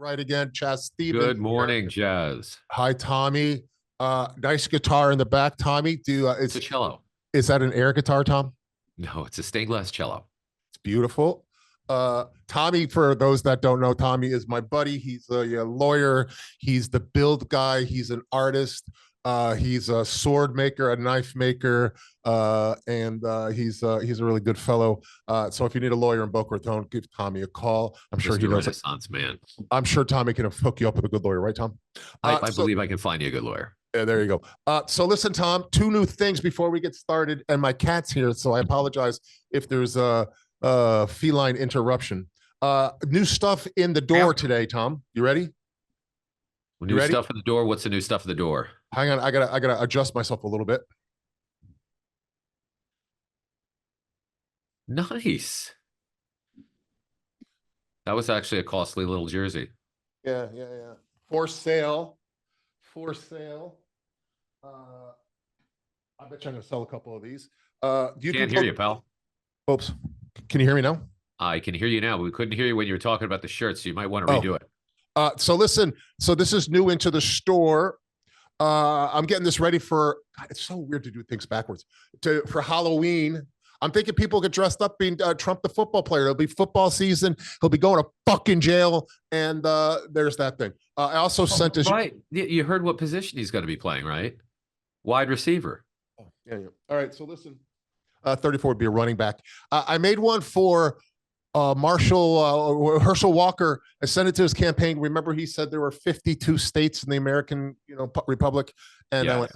Right again, Chaz Stevens Good here. morning, Chaz. Hi, Tommy. Nice guitar in the back, Tommy. It's a cello. Is that an air guitar, Tom? No, it's a stained glass cello. It's beautiful. Tommy, for those that don't know, Tommy is my buddy. He's a lawyer. He's the build guy. He's an artist. He's a sword maker, a knife maker, and he's a really good fellow. So if you need a lawyer in Boca Raton, give Tommy a call. I'm sure Mr. he knows. Renaissance man. I'm sure Tommy can hook you up with a good lawyer, right, Tom? I believe I can find you a good lawyer. Yeah, there you go. So listen, Tom, two new things before we get started, and my cat's here, so I apologize if there's a feline interruption. New stuff in the door today, Tom. You ready? New stuff in the door. What's the new stuff in the door? Hang on, I gotta adjust myself a little bit. Nice. That was actually a costly little jersey. Yeah. For sale. I bet you I'm gonna sell a couple of these. Can't hear you, pal. Oops. Can you hear me now? I can hear you now, but we couldn't hear you when you were talking about the shirts, so you might want to redo it. So listen, so this is new into the store. I'm getting this ready for, God, it's so weird to do things backwards. For Halloween, I'm thinking people get dressed up being Trump the football player. It'll be football season. He'll be going to fucking jail. And there's that thing. I also sent this. Right. You heard what position he's going to be playing, right? Wide receiver. Yeah. All right. So listen, 34 would be a running back. I made one for Herschel Walker. I sent it to his campaign. Remember, he said there were 52 states in the American, Republic, and yeah. I went,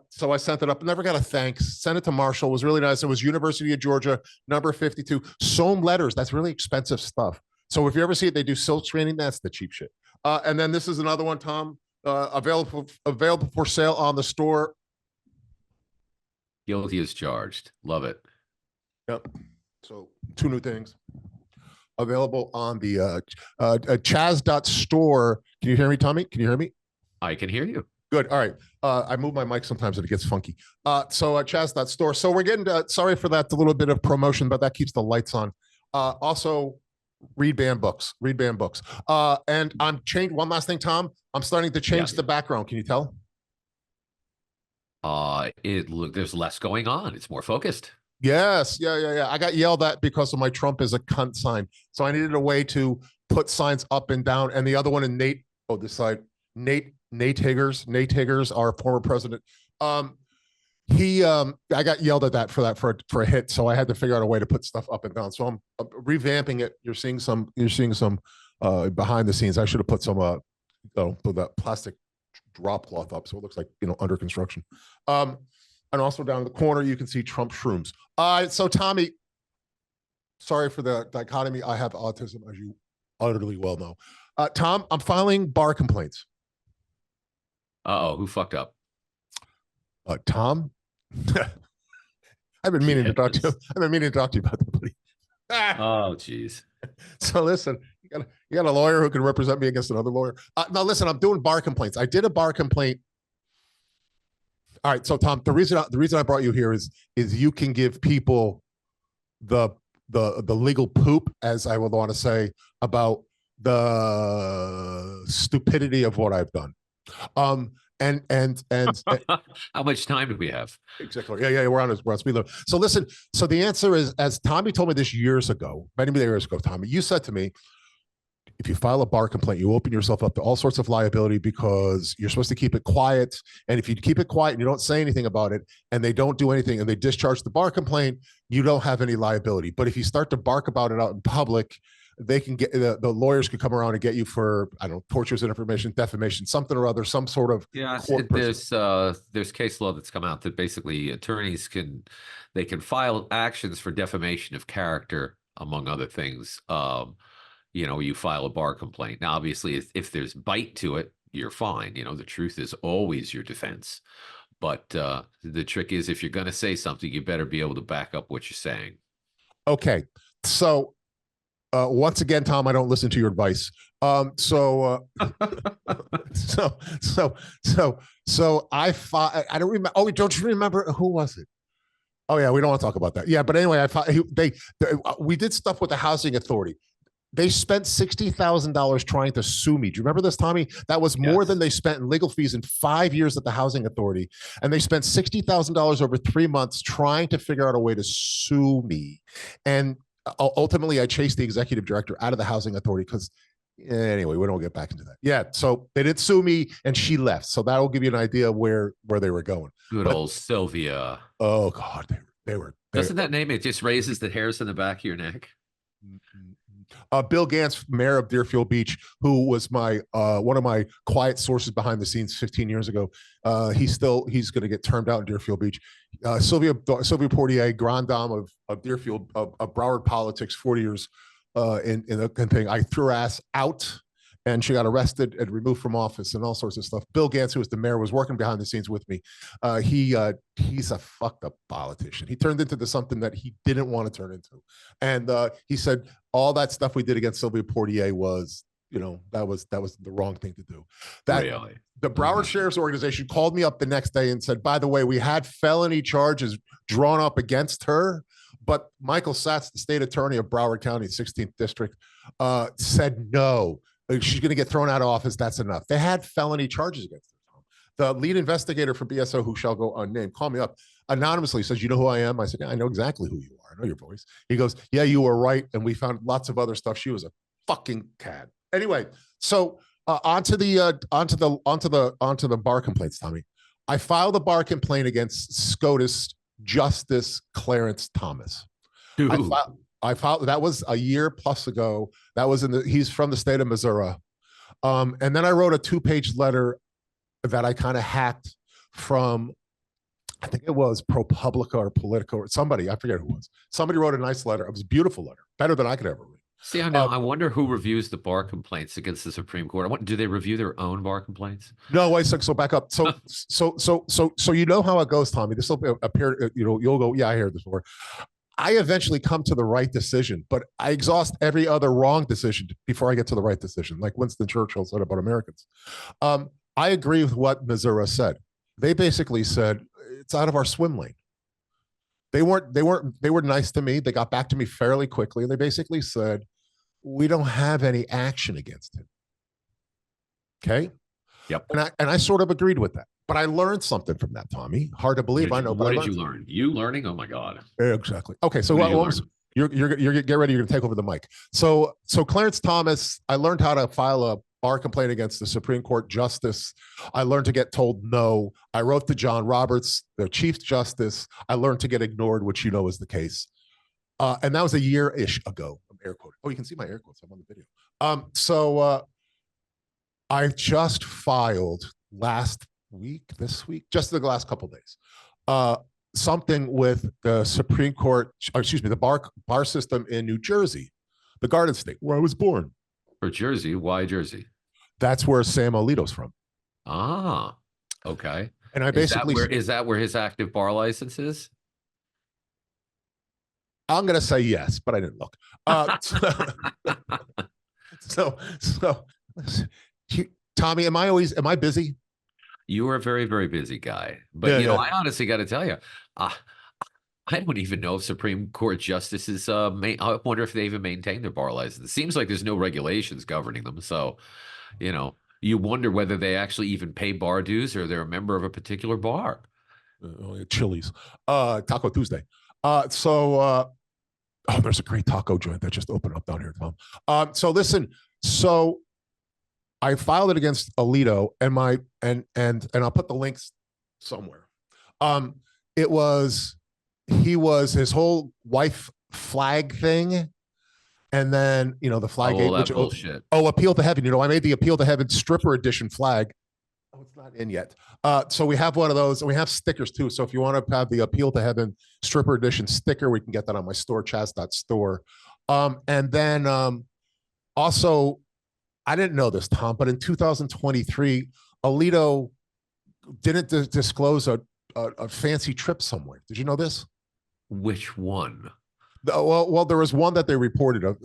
so I sent it up. Never got a thanks. Sent it to Marshall. It was really nice. It was University of Georgia, number 52. Sewn letters. That's really expensive stuff. So if you ever see it, they do silk screening. That's the cheap shit. And then this is another one, Tom. Available for sale on the store. Guilty as charged. Love it. Yep. So two new things available on the Chaz.store. Can you hear me, Tommy? Can you hear me? I can hear you. Good. All right. I move my mic sometimes and it gets funky. So Chaz.store. So we're getting sorry for that, a little bit of promotion, but that keeps the lights on. Also read banned books. And I'm changed. One last thing, Tom. I'm starting to change the background. Can you tell? There's less going on. It's more focused. Yes. Yeah. I got yelled at because of my Trump is a cunt sign. So I needed a way to put signs up and down. And the other one, and this side, Nate Higgers, our former president. I got yelled at that for a hit. So I had to figure out a way to put stuff up and down. So I'm revamping it. You're seeing some behind the scenes. I should have put some put that plastic drop cloth up so it looks like under construction. And also down in the corner, you can see Trump shrooms. So Tommy, sorry for the dichotomy. I have autism, as you utterly well know. Tom, I'm filing bar complaints. Uh-oh, who fucked up? Tom? I've been meaning to talk to you. I've been meaning to talk to you about that, buddy. Oh, geez. So listen, you got a lawyer who can represent me against another lawyer. Now listen, I'm doing bar complaints. I did a bar complaint. All right, so Tom, the reason I brought you here is you can give people the legal poop, as I would want to say, about the stupidity of what I've done. And how much time do we have? Exactly. Yeah. We're on speed limit. So listen. So the answer is, as Tommy told me this years ago, many years ago, Tommy, you said to me, if you file a bar complaint, you open yourself up to all sorts of liability because you're supposed to keep it quiet. And if you keep it quiet and you don't say anything about it and they don't do anything and they discharge the bar complaint, you don't have any liability. But if you start to bark about it out in public, they can get the lawyers could come around and get you for, I don't know, tortures and information, defamation, something or other, some sort of. Yeah, there's case law that's come out that basically attorneys can file actions for defamation of character, among other things. You file a bar complaint. Now, obviously, if there's bite to it, you're fine. The truth is always your defense. But the trick is, if you're going to say something, you better be able to back up what you're saying. Okay. So once again, Tom, I don't listen to your advice. So I don't remember. Oh, don't you remember? Who was it? Oh yeah, we don't want to talk about that. Yeah, but anyway, we did stuff with the housing authority. They spent $60,000 trying to sue me. Do you remember this, Tommy? That was more than Yes. they spent in legal fees in 5 years at the Housing Authority. And they spent $60,000 over 3 months trying to figure out a way to sue me. And ultimately, I chased the executive director out of the Housing Authority because, anyway, we don't get back into that. Yeah, so they did sue me, and she left. So that will give you an idea where they were going. Good But old Sylvia. oh God, they were. Doesn't that name it just raises the hairs in the back of your neck? Bill Gantz, mayor of Deerfield Beach, who was my one of my quiet sources behind the scenes 15 years ago. He's going to get termed out in Deerfield Beach. Sylvia Portier, grand dame of Deerfield, of Broward politics, 40 years in the thing. I threw her ass out, and she got arrested and removed from office and all sorts of stuff. Bill Gantz, who was the mayor, was working behind the scenes with me. He's a fucked up politician. He turned into something that he didn't want to turn into. And he said all that stuff we did against Sylvia Portier was, that was the wrong thing to do. That Really? The Broward Sheriff's Organization called me up the next day and said, by the way, we had felony charges drawn up against her, but Michael Satz, the state attorney of Broward County, 16th district, said no. She's going to get thrown out of office. That's enough. They had felony charges against her. The lead investigator for BSO, who shall go unnamed, called me up anonymously, says, you know who I am? I said, yeah, I know exactly who you are. I know your voice. He goes, yeah, you were right. And we found lots of other stuff. She was a fucking cad. Anyway, so onto the bar complaints, Tommy. I filed a bar complaint against SCOTUS Justice Clarence Thomas. I filed that was a year plus ago. That was he's from the state of Missouri. And then I wrote a 2-page letter that I kind of hacked from, I think it was ProPublica or Politico or somebody, I forget who it was. Somebody wrote a nice letter. It was a beautiful letter, better than I could ever read. See, I wonder who reviews the bar complaints against the Supreme Court. Do they review their own bar complaints? No, so back up. So you know how it goes, Tommy. This will appear, you'll go, yeah, I heard this before. I eventually come to the right decision, but I exhaust every other wrong decision before I get to the right decision, like Winston Churchill said about Americans. I agree with what Missouri said. They basically said it's out of our swim lane. They were nice to me. They got back to me fairly quickly. And they basically said, we don't have any action against him. Okay. Yep. And I sort of agreed with that. But I learned something from that, Tommy. Hard to believe. I know. What did you learn? You learning? Oh my God. Exactly. Okay. So you're get ready. You're going to take over the mic. So Clarence Thomas, I learned how to file a bar complaint against the Supreme Court justice. I learned to get told no. I wrote to John Roberts, the Chief Justice. I learned to get ignored, which is the case. And that was a year-ish ago. I'm air quoting. Oh, you can see my air quotes. I'm on the video. So I just filed this week, just the last couple of days, something with the Supreme Court, the bar system in New Jersey, the Garden State, where I was born. For Jersey? Why Jersey? That's where Sam Alito's from. Ah, okay. And I basically is that where his active bar license is? I'm going to say yes, but I didn't look. So, Tommy, am I busy? You are a very, very busy guy, but yeah. I honestly got to tell you, I don't even know if Supreme Court justices, I wonder if they even maintain their bar license. It seems like there's no regulations governing them. So, you wonder whether they actually even pay bar dues or they're a member of a particular bar. Chili's, Taco Tuesday. There's a great taco joint that just opened up down here, Tom. So listen, I filed it against Alito and I'll put the links somewhere. He was his whole wife flag thing. And then, the flag. Bullshit. Appeal to Heaven. I made the Appeal to Heaven stripper edition flag. Oh, it's not in yet. So we have one of those, and we have stickers too. So if you want to have the Appeal to Heaven stripper edition sticker, we can get that on my store, chaz.store. And then also, I didn't know this, Tom, but in 2023, Alito didn't disclose a fancy trip somewhere. Did you know this? Which one? Well, there was one that they reported, a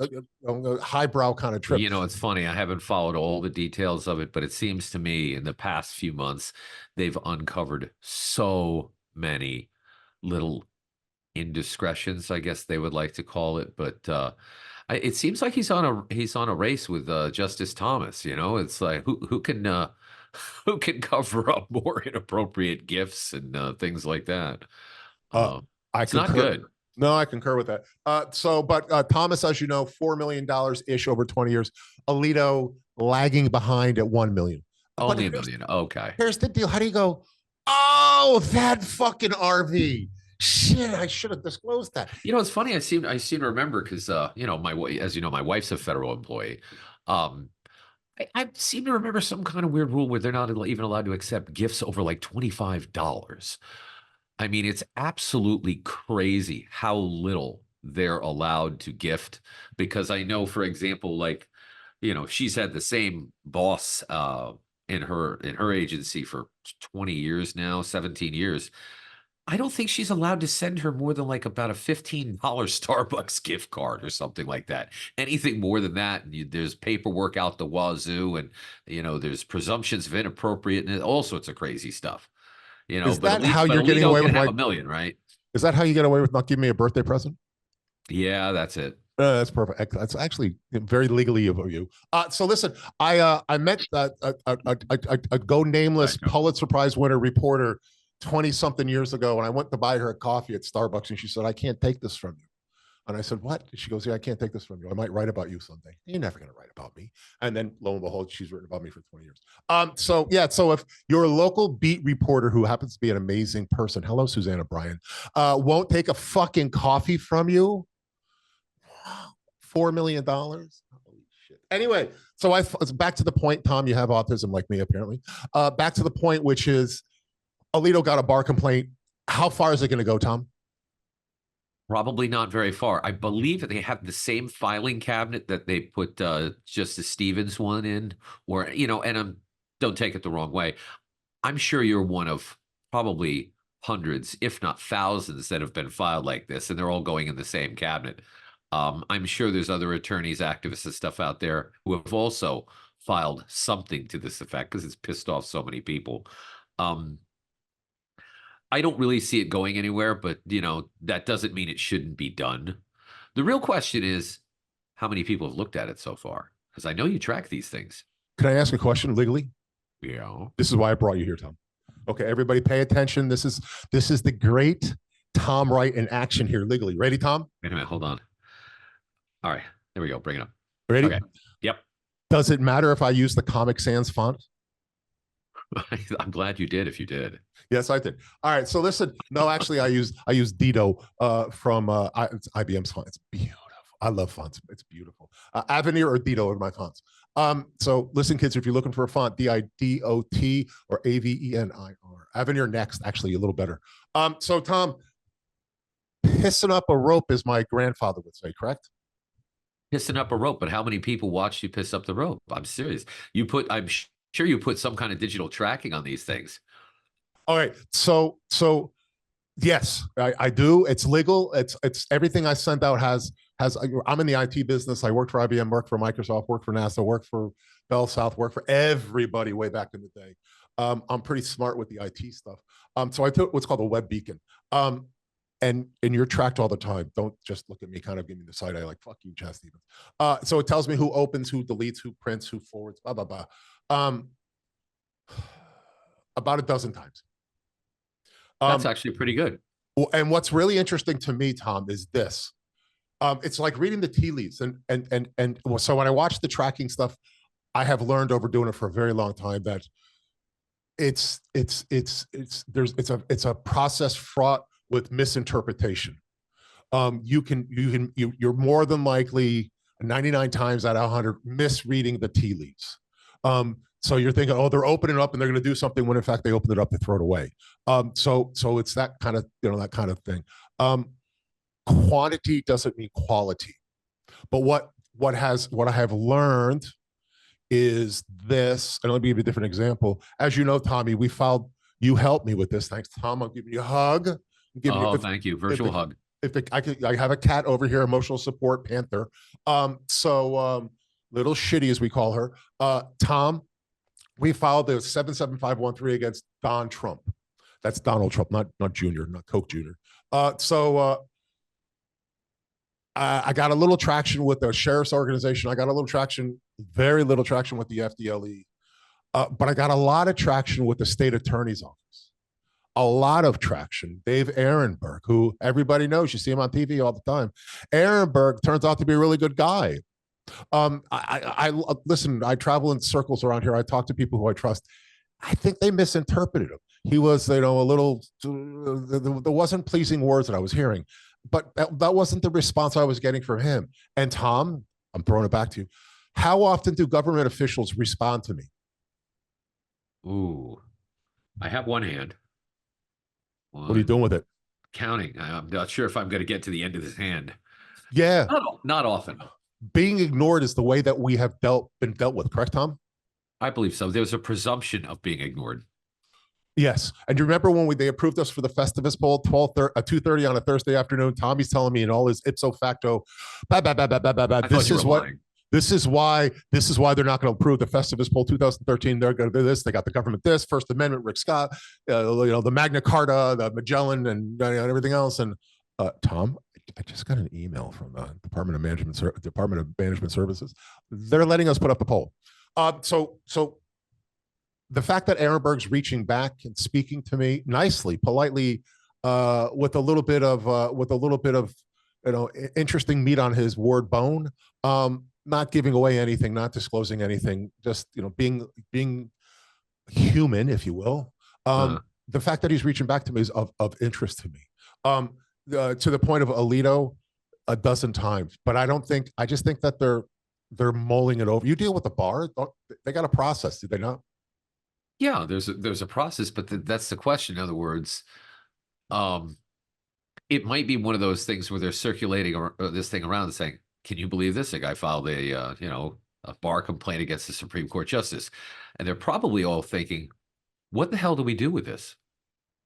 highbrow kind of trip. It's funny. I haven't followed all the details of it, but it seems to me in the past few months, they've uncovered so many little indiscretions, I guess they would like to call it. But It seems like he's on a race with Justice Thomas. You know, it's like who can who can cover up more inappropriate gifts and things like that. Uh, I It's not concur. good. No, I concur with that. But Thomas, as you know, $4 million ish over 20 years. Alito lagging behind at 1 million. But Only a million. Okay. here's the deal. How do you go? Oh, that fucking RV. Shit, I should have disclosed that. You know, it's funny. I seem to remember because you know, as you know, my wife's a federal employee. Um, I seem to remember some kind of weird rule where they're not even allowed to accept gifts over like $25. I mean, it's absolutely crazy how little they're allowed to gift. Because I know, for example, like, you know, she's had the same boss in her agency for 20 years now, 17 years. I don't think she's allowed to send her more than like about a $15 Starbucks gift card or something like that. Anything more than that, and there's paperwork out the wazoo, and you know there's presumptions of inappropriateness, and all sorts of crazy stuff. You know, Is that how but you're getting Alito away can with have like? a million, right? Is that how you get away with not giving me a birthday present? Yeah, that's it. That's perfect. That's actually very legally of you. So listen, I met a go nameless Right, Joe. Pulitzer Prize winner reporter 20 something years ago, and I went to buy her a coffee at Starbucks, and she said, "I can't take this from you." And I said, "What?" She goes, "Yeah, I can't take this from you. I might write about you someday." You're never going to write about me. And then lo and behold, she's written about me for 20 years. So yeah, so if your local beat reporter who happens to be an amazing person, hello, Susanna Bryan, won't take a fucking coffee from you, $4 million. Holy shit. Anyway, so it's back to the point, Tom. You have autism like me, apparently. Back to the point, which is Alito got a bar complaint. How far is it going to go, Tom? Probably not very far. I believe that they have the same filing cabinet that they put Justice Stevens one in, or you know, and don't take it the wrong way. I'm sure you're one of probably hundreds, if not thousands, that have been filed like this, and they're all going in the same cabinet. I'm sure there's other attorneys, activists, and stuff out there who have also filed something to this effect because it's pissed off so many people. Um, I don't really see it going anywhere, but you know, that doesn't mean it shouldn't be done. The real question is how many people have looked at it so far? Because I know you track these things. Can I ask a question legally? Yeah. This is why I brought you here, Tom. Okay, everybody pay attention. This is the great Tom Wright in action here legally. Ready, Tom? Wait a minute, hold on. All right, there we go. Bring it up. Ready? Okay. Yep. Does it matter if I use the Comic Sans font? I'm glad you did if you did. Yes, I did. All right. So listen, no, actually, I use Dito from it's IBM's font. It's beautiful. I love fonts. It's beautiful. Avenir or Dito are my fonts. So listen, kids, if you're looking for a font, DIDOT or AVENIR. Avenir next, actually, a little better. So Tom, pissing up a rope, as my grandfather would say, correct? Pissing up a rope, but how many people watched you piss up the rope? I'm serious. I'm sure you put some kind of digital tracking on these things. All right. So yes, I do. It's legal. It's everything I sent out has. I'm in the IT business. I worked for IBM, worked for Microsoft, worked for NASA, worked for Bell South, worked for everybody way back in the day. I'm pretty smart with the IT stuff. So I took what's called a web beacon. And you're tracked all the time. Don't just look at me, kind of give me the side eye like, fuck you, Chaz Stevens. So it tells me who opens, who deletes, who prints, who forwards, blah, blah, blah. About a dozen times. That's actually pretty good. And what's really interesting to me, Tom, is this. It's like reading the tea leaves. And so when I watch the tracking stuff, I have learned over doing it for a very long time that it's a process fraught with misinterpretation. You're more than likely 99 times out of 100 misreading the tea leaves. So you're thinking, oh, they're opening up and they're going to do something when in fact they open it up to throw it away. So it's that kind of, that kind of thing. Quantity doesn't mean quality. But what I have learned is this, and let me give you a different example. As you know, Tommy, you helped me with this. Thanks, Tom. I'm giving you a hug. Thank you. Virtual hug. I have a cat over here, emotional support Panther. Little shitty as we call her. Tom, we filed the 77513 against Don Trump. That's Donald Trump, not Junior, not Coke Junior. I got a little traction with the sheriff's organization. I got a little traction, very little traction with the FDLE, but I got a lot of traction with the state attorney's office. A lot of traction. Dave Ehrenberg, who everybody knows, you see him on TV all the time. Ehrenberg turns out to be a really good guy. I listen. I travel in circles around here. I talk to people who I trust. I think they misinterpreted him. He was, a little. There wasn't pleasing words that I was hearing, but that wasn't the response I was getting from him. And Tom, I'm throwing it back to you. How often do government officials respond to me? Ooh, I have one hand. What are you doing with it? Counting. I'm not sure if I'm going to get to the end of this hand. Yeah. Not often. Being ignored is the way that we have been dealt with, correct, Tom? I believe so. There's a presumption of being ignored. Yes. And you remember when they approved us for the Festivus Bowl, 2:30 on a Thursday afternoon? Tommy's telling me in all his ipso facto, this is why they're not going to approve the Festivus Bowl 2013. They're going to do this. They got the government this, First Amendment, Rick Scott, the Magna Carta, the Magellan, and everything else. And Tom, I just got an email from the Department of Management Services. They're letting us put up a poll. So the fact that Ehrenberg's reaching back and speaking to me nicely, politely, with a little bit of interesting meat on his word bone, not giving away anything, not disclosing anything, just being human, if you will. The fact that he's reaching back to me is of interest to me. To the point of Alito a dozen times, but I just think that they're mulling it over. You deal with the bar, they got a process, do they not? Yeah, there's a process, but that's the question. In other words, it might be one of those things where they're circulating this thing around and saying, "Can you believe this? A guy filed a bar complaint against the Supreme Court justice," and they're probably all thinking, "What the hell do we do with this?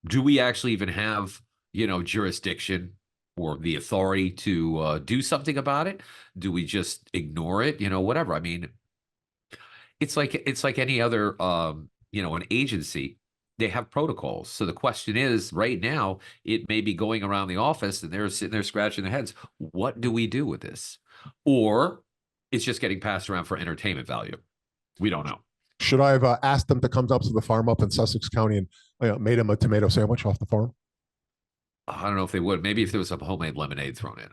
Do we actually even have jurisdiction or the authority to do something about it? Do we just ignore it? Whatever." I mean, it's like any other an agency. They have protocols. So the question is, right now, it may be going around the office and they're sitting there scratching their heads. What do we do with this? Or it's just getting passed around for entertainment value. We don't know. Should I have asked them to come up to the farm up in Sussex County and made him a tomato sandwich off the farm? I don't know if they would. Maybe if there was some homemade lemonade thrown in.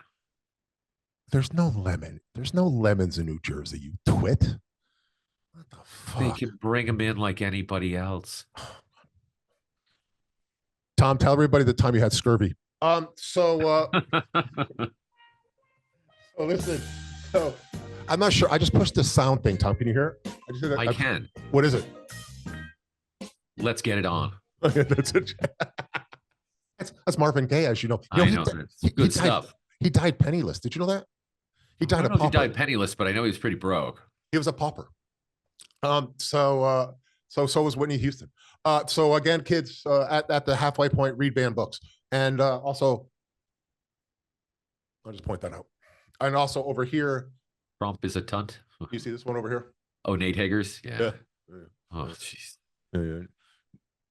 There's no lemon. There's no lemons in New Jersey, you twit. What the fuck? They can bring them in like anybody else. Tom, tell everybody the time you had scurvy. So listen. So I'm not sure. I just pushed the sound thing, Tom. Can you hear it? I can. What is it? Let's get it on. That's it. That's Marvin Gaye, as you know. I know. Good stuff. He died penniless. Did you know that? He died a pauper. He died penniless, but I know he was pretty broke. He was a pauper. So was Whitney Houston. So again, kids, at the halfway point, read banned books. And also, I'll just point that out. And also over here, Trump is a tunt. You see this one over here? Oh, Nate Hager's? Yeah. Oh, jeez. Yeah.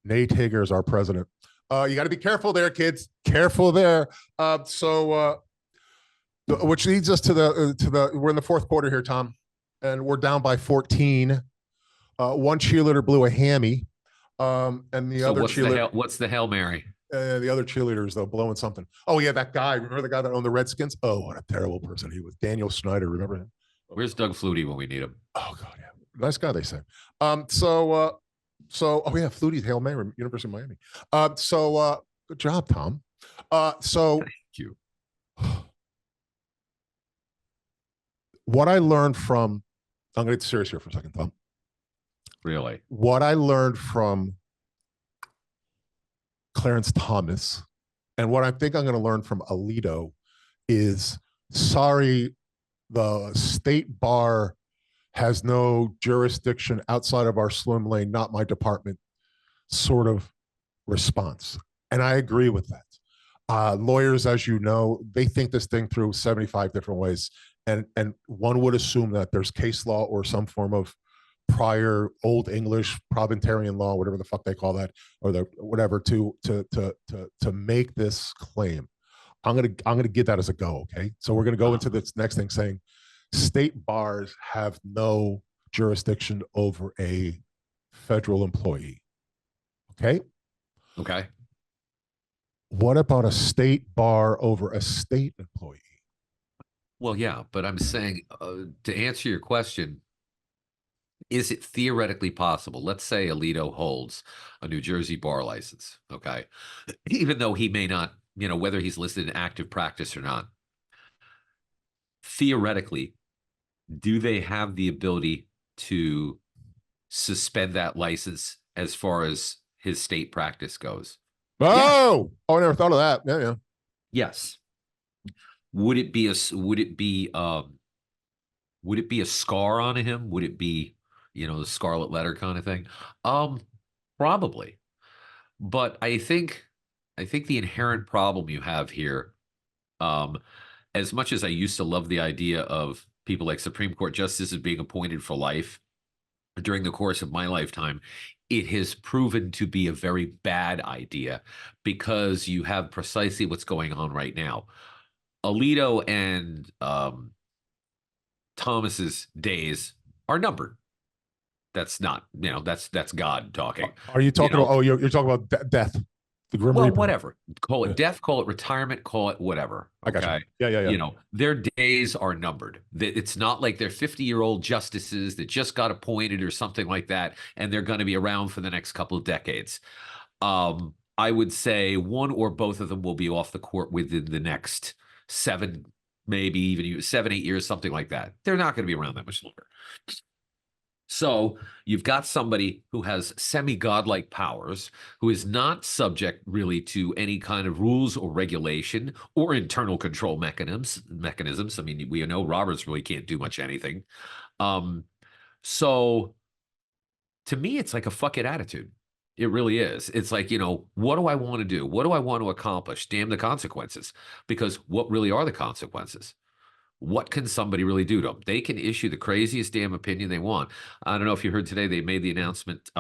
Nate Hager is our president. You got to be careful there, kids. Careful there. Which leads us to the we're in the fourth quarter here, Tom, and we're down by 14. One cheerleader blew a hammy, and the other cheerleader. What's the Hail Mary? The other cheerleaders though blowing something. Oh yeah, that guy. Remember the guy that owned the Redskins? Oh, what a terrible person he was. Daniel Snyder. Remember him? Where's Doug Flutie when we need him? Oh God, yeah, nice guy. They say. Oh yeah, Flutie's Hail Mary, University of Miami. Good job, Tom. Thank you. What I learned from, I'm going to get serious here for a second, Tom. Really? What I learned from Clarence Thomas and what I think I'm going to learn from Alito is, sorry, the state bar has no jurisdiction outside of our swim lane, not my department sort of response. And I agree with that. Lawyers, as you know, they think this thing through 75 different ways. And one would assume that there's case law or some form of prior Old English proprietarian law, whatever the fuck they call that, or the whatever, to make this claim. I'm gonna give that as a go. Okay, so we're gonna go into this next thing saying state bars have no jurisdiction over a federal employee. Okay, Okay. what about a state bar over a state employee? Well, yeah, but I'm saying to answer your question, is it theoretically possible? Let's say Alito holds a New Jersey bar license, okay? Even though he may not, whether he's listed in active practice or not, theoretically, do they have the ability to suspend that license as far as his state practice goes? Yes. Oh, I never thought of that. Yeah, yeah. Yes. Would it be a scar on him? Would it be, the scarlet letter kind of thing? Um, Probably. But I think the inherent problem you have here, um, as much as I used to love the idea of people like Supreme Court justices being appointed for life during the course of my lifetime, it has proven to be a very bad idea because you have precisely what's going on right now. Alito and Thomas's days are numbered. That's not, that's God talking. Are you You talking about? know, Oh, you're talking about death, the Grim well, Reaper. whatever. Call Yeah, it death, call it retirement, call it whatever. I got you. Okay. Yeah, yeah, yeah. Their days are numbered. It's not like they're 50-year-old justices that just got appointed or something like that, and they're going to be around for the next couple of decades. I would say one or both of them will be off the court within the next 7, maybe even 7, 8 years, something like that. They're not going to be around that much longer. So you've got somebody who has semi-godlike powers, who is not subject really to any kind of rules or regulation or internal control mechanisms. I mean, we know Roberts really can't do much anything. Um, so to me, it's like a fuck it attitude. It really is. It's like, what do I want to do? What do I want to accomplish? Damn the consequences. Because what really are the consequences? What can somebody really do to them? They can issue the craziest damn opinion they want. I don't know if you heard today, they made the announcement.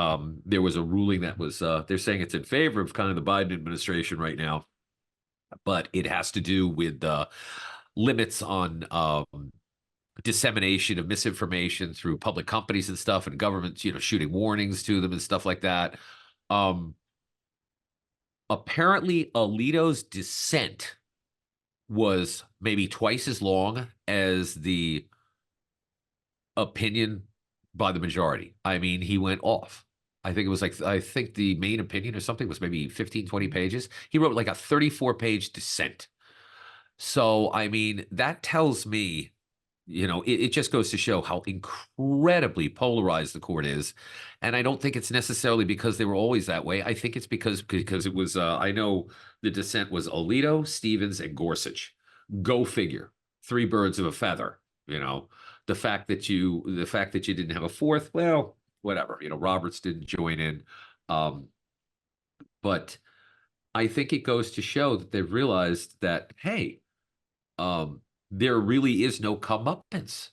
There was a ruling that was, they're saying it's in favor of kind of the Biden administration right now, but it has to do with limits on dissemination of misinformation through public companies and stuff, and governments, shooting warnings to them and stuff like that. Um, Apparently, Alito's dissent was maybe twice as long as the opinion by the majority. I mean, he went off. I think the main opinion or something was maybe 15, 20 pages. He wrote like a 34-page dissent. So, I mean, that tells me, it just goes to show how incredibly polarized the court is. And I don't think it's necessarily because they were always that way. I think it's because it was, I know the dissent was Alito, Stevens, and Gorsuch. Go figure. 3 birds of a feather, the fact that you didn't have a fourth, well, whatever, Roberts didn't join in. But I think it goes to show that they've realized that, hey, there really is no comeuppance.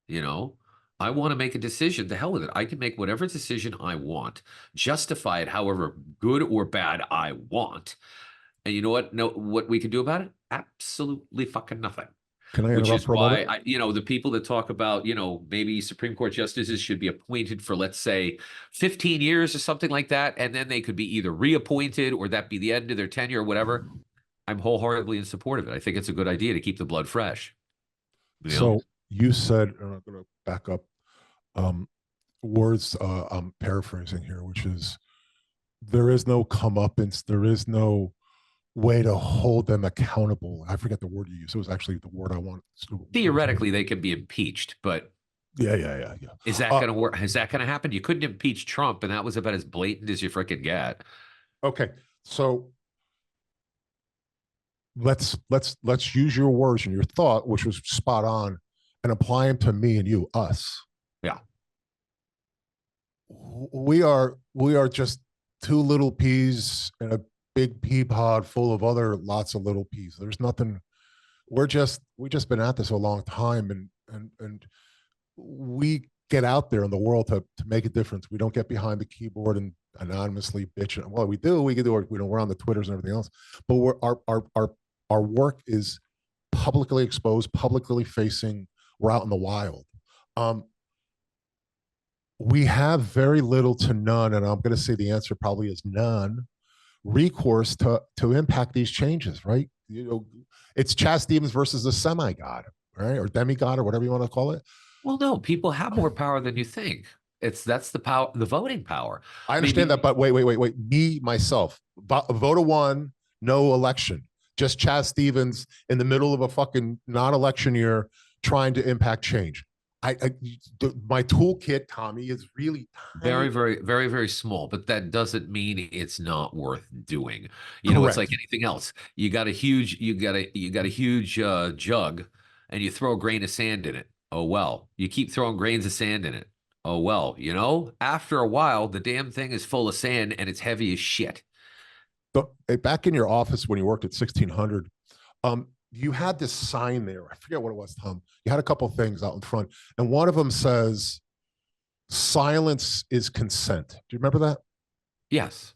You know, I want to make a decision. The hell with it. I can make whatever decision I want, justify it however good or bad I want. And you know what? No, what we can do about it? Absolutely fucking nothing. Can I Which interrupt is for a why moment? the people that talk about, maybe Supreme Court justices should be appointed for, let's say, 15 years or something like that, and then they could be either reappointed or that be the end of their tenure or whatever. I'm wholeheartedly in support of it. I think it's a good idea to keep the blood fresh. So you said, and I'm going to back up um, words I'm paraphrasing here, which is there is no comeuppance, there is no way to hold them accountable. I forget the word you used. It was actually the word I wanted. Theoretically, they could be impeached, but Yeah. is that Uh, going to work? Is that going to happen? You couldn't impeach Trump, and that was about as blatant as you freaking get. okay, so let's use your words and your thought, which was spot on, and apply them to me and you, us. Yeah. We are just 2 little peas in a big pea pod full of other lots of little peas. There's nothing. We just been at this a long time, and we get out there in the world to make a difference. We don't get behind the keyboard and anonymously bitch. Well, we do. We can do. We're on the Twitters and everything else, but our Our work is publicly exposed, publicly facing. We're out in the wild. Um, we have very little to none, and I'm going to say the answer probably is none, recourse to impact these changes, right? It's Chaz Stevens versus the semi-god, right? Or demigod, or whatever you want to call it. Well, no, people have more power than you think. That's the power, the voting power. I understand that, but wait. Me, myself, vote of one, no election. Just Chaz Stevens in the middle of a fucking non-election year trying to impact change. My toolkit, Tommy, is really very, very, very, very small, but that doesn't mean it's not worth doing. You know, it's like correct. anything else. You got a huge jug, and you throw a grain of sand in it. Oh well. You keep throwing grains of sand in it. Oh well. You know, after a while, the damn thing is full of sand and it's heavy as shit. Back in your office when you worked at 1600, you had this sign there. I forget what it was, Tom. You had a couple things out in front, and one of them says, "Silence is consent." Do you remember that? Yes.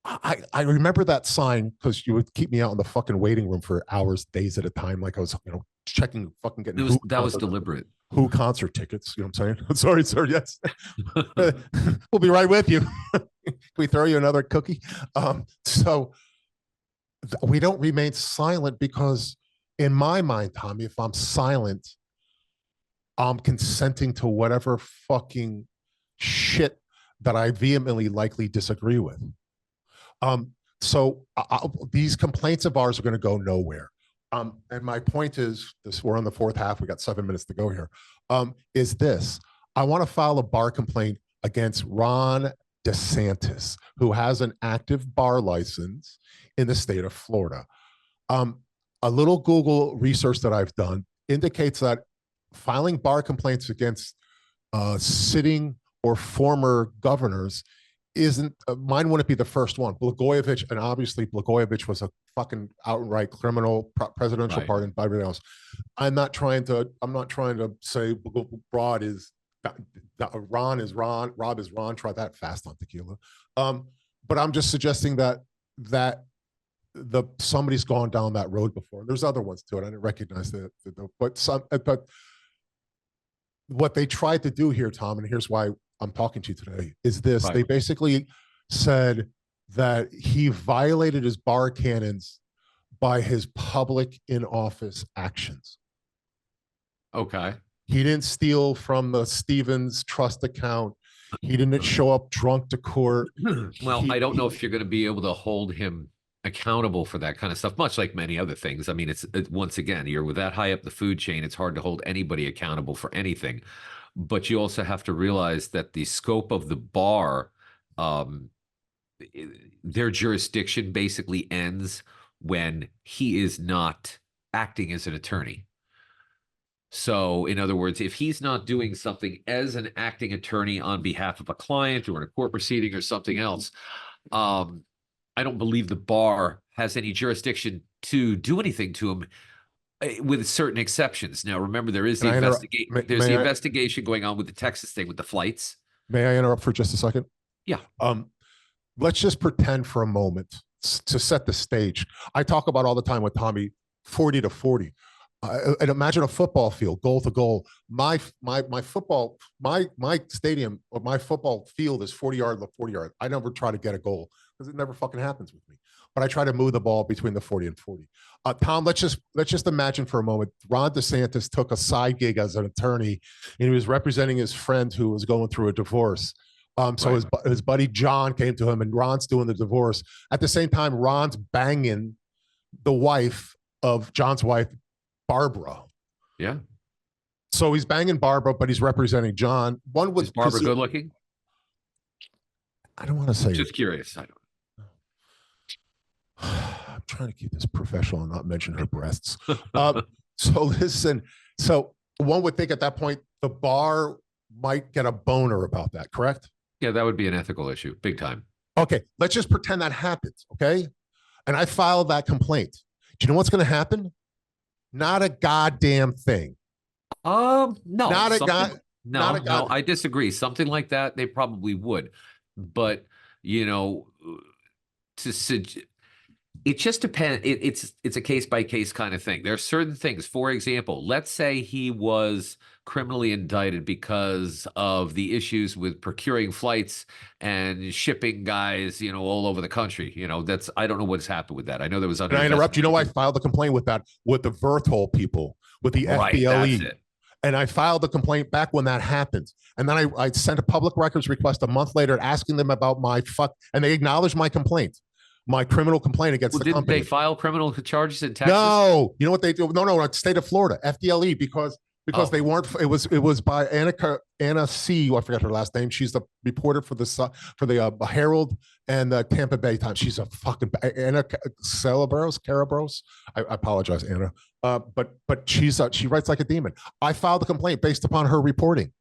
I remember that sign because you would keep me out in the fucking waiting room for hours, days at a time, like I was, checking, fucking getting that was deliberate. Who concert tickets. You know what I'm saying? Sorry, sir. Yes, we'll be right with you. Can we throw you another cookie? So we don't remain silent because, in my mind, Tommy, if I'm silent, I'm consenting to whatever fucking shit that I vehemently likely disagree with. So these complaints of ours are going to go nowhere. And my point is this: we're on the fourth half. We got 7 minutes to go here. Is this: I want to file a bar complaint against Ron DeSantis, who has an active bar license in the state of Florida. A little Google research that I've done indicates that filing bar complaints against sitting or former governors isn't mine wouldn't be the first one. Blagojevich, and obviously Blagojevich was a fucking outright criminal, presidential pardon, by everything else. I'm not trying to say Rod is Ron is Ron, Rob is Ron. Try that fast on tequila. But I'm just suggesting that somebody's gone down that road before. There's other ones too, and I didn't recognize but what they tried to do here, Tom, and here's why I'm talking to you today, is this: they basically said that he violated his bar canons by his public in office actions. Okay. He didn't steal from the Stevens trust account. He didn't show up drunk to court. Well, I don't know if you're going to be able to hold him accountable for that kind of stuff, much like many other things. I mean, it's once again, you're with that high up the food chain, it's hard to hold anybody accountable for anything. But you also have to realize that the scope of the bar, their jurisdiction basically ends when he is not acting as an attorney. So, in other words, if he's not doing something as an acting attorney on behalf of a client or in a court proceeding or something else, I don't believe the bar has any jurisdiction to do anything to him, with certain exceptions. Now, remember, there is the investigation going on with the Texas thing with the flights. May I interrupt for just a second? Yeah. Let's just pretend for a moment to set the stage. I talk about all the time with Tommy, 40 to 40. And imagine a football field, goal to goal. My stadium or my football field is 40 yard to 40 yard. I never try to get a goal because it never fucking happens with me. But I try to move the ball between the 40 and 40. Tom, let's just imagine for a moment, Ron DeSantis took a side gig as an attorney, and he was representing his friend who was going through a divorce. So his buddy John came to him, and Ron's doing the divorce. At the same time, Ron's banging the wife of John's wife, Barbara. Yeah. So he's banging Barbara, but he's representing John. Is Barbara good looking? I don't want to say. Just curious. I don't. I'm trying to keep this professional and not mention her breasts. So listen. So one would think at that point the bar might get a boner about that. Correct? Yeah, that would be an ethical issue, big time. Okay, let's just pretend that happens. Okay, and I filed that complaint. Do you know what's going to happen? Not a goddamn thing. No, not a god. No, I disagree. Something like that, they probably would. But, to It just depends. It's a case by case kind of thing. There are certain things. For example, let's say he was criminally indicted because of the issues with procuring flights and shipping guys, all over the country. That's I don't know what's happened with that. I know there was And under I interrupt. You know, I investigation. filed a complaint with that, with the Verthol people, with the Right, that's FBLE. it. And I filed the complaint back when that happened. And then I sent a public records request a month later asking them about my and they acknowledged my complaint, my criminal complaint against Well, the didn't they company. file criminal charges in Texas? No, you know what they do? No, state of Florida, FDLE, because they Oh, weren't. It was by Anna C. I forgot her last name. She's the reporter for the Herald and the Tampa Bay Times. She's a fucking Anna Carabros. I apologize, Anna. But she writes like a demon. I filed a complaint based upon her reporting.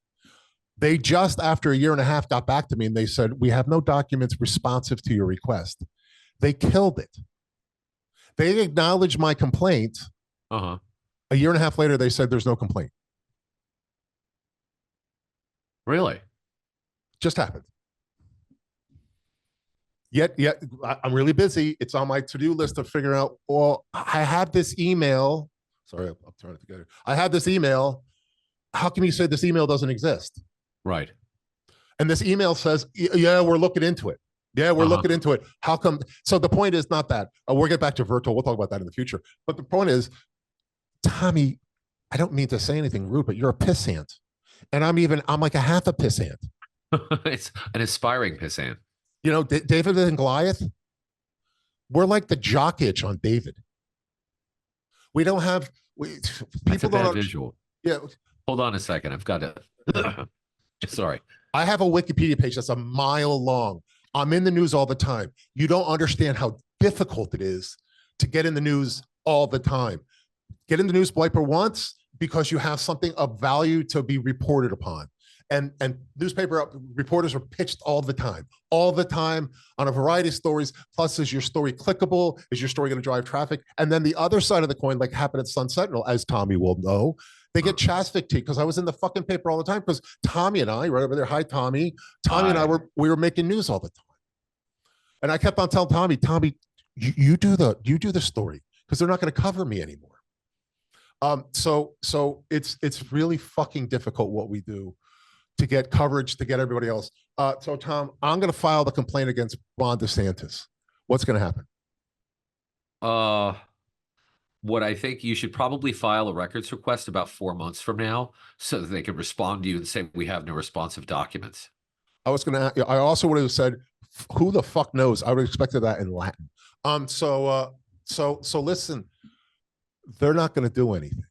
They just after a year and a half got back to me and they said we have no documents responsive to your request. They killed it. They acknowledged my complaint. uh-huh. A year and a half later, they said there's no complaint. Really? Just happened. Yet, I'm really busy. It's on my to-do list to figure out. Well, I have this email. Sorry, I'm trying it together. I have this email. How can you say this email doesn't exist? Right. And this email says, yeah, we're looking into it. Yeah, we're looking into it. How come? So the point is not that. We'll get back to Verto. We'll talk about that in the future. But the point is, Tommy, I don't mean to say anything rude, but you're a pissant. And I'm like a half a pissant. It's an aspiring pissant. David and Goliath, we're like the jock itch on David. We don't have, That's a people bad don't, visual. yeah. Hold on a second. I've got to. Sorry. I have a Wikipedia page that's a mile long. I'm in the news all the time. You don't understand how difficult it is to get in the news all the time. Get in the news wiper once because you have something of value to be reported upon. And newspaper reporters are pitched all the time on a variety of stories. Plus, is your story clickable? Is your story going to drive traffic? And then the other side of the coin, like happened at Sun Sentinel, as Tommy will know, they get Chaz fatigue because I was in the fucking paper all the time because Tommy and I, right over there, hi Tommy, and I were making news all the time. And I kept on telling Tommy, you do the story because they're not going to cover me anymore. So it's really fucking difficult what we do to get coverage, to get everybody else. So Tom, I'm going to file the complaint against Ron DeSantis. What's going to happen? What I think you should probably file a records request about 4 months from now so that they can respond to you and say we have no responsive documents. I also would have said, who the fuck knows? I would have expected that in Latin. So listen, they're not going to do anything.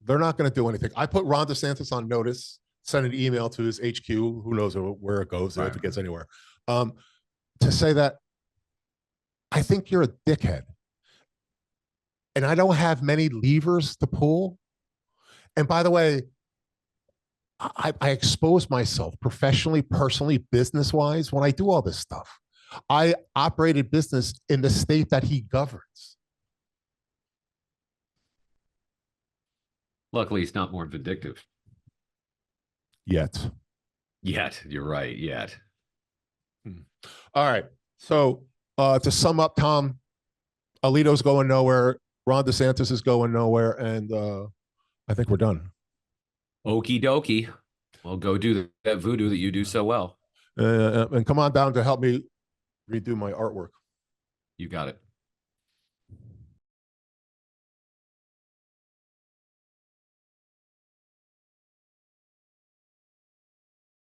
They're not going to do anything. I put Ron DeSantis on notice, sent an email to his HQ. Who knows where it goes, if it gets anywhere, to say that I think you're a dickhead. And I don't have many levers to pull. And by the way, I expose myself professionally, personally, business-wise when I do all this stuff. I operated business in the state that he governs. Luckily, he's not more vindictive. Yet, you're right. Yet. All right. So to sum up, Tom, Alito's going nowhere. Ron DeSantis is going nowhere. And I think we're done. Okie dokie. Well, go do that voodoo that you do so well. And come on down to help me redo my artwork. You got it.